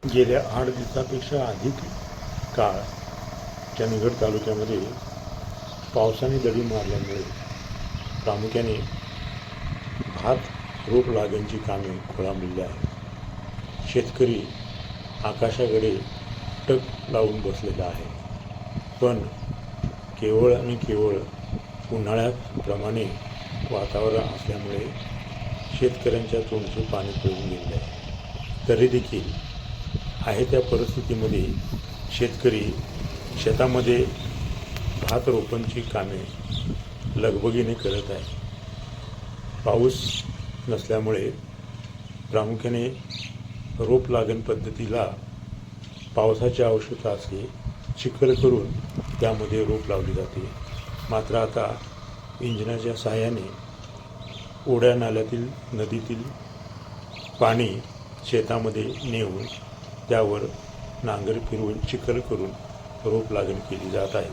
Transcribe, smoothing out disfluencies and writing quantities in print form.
गेल्या 8 दिवसापेक्षा अधिक काळ चंदगड तालुक्यामध्ये पावसाने दडी मारल्यामुळे प्रामुख्याने भात रोप लागणची कामे खोळंबलेली आहेत. शेतकरी आकाशाकडे टक लावून बसलेला आहे. पण केवळ आणि केवळ उन्हाळ्याप्रमाणे वातावरण असल्यामुळे शेतकऱ्यांच्या तोंडचे पाणी पळून गेले आहे. तरी देखील आहे त्या परिस्थितीमध्ये शेतकरी शेतामध्ये भात रोपणची कामे लगबगीने करत आहे. पाऊस नसल्यामुळे प्रामुख्याने रोप लागण पद्धतीला पावसाची आवश्यकता असते. चिखल करून त्यामध्ये रोप लावली जाते. मात्र आता इंजिनाच्या सहाय्याने ओढ्या नाल्यातील नदीतील पाणी शेतामध्ये नेऊन त्यावर नांगर फिरवून चिखल करून रोप लागण केली जात आहे.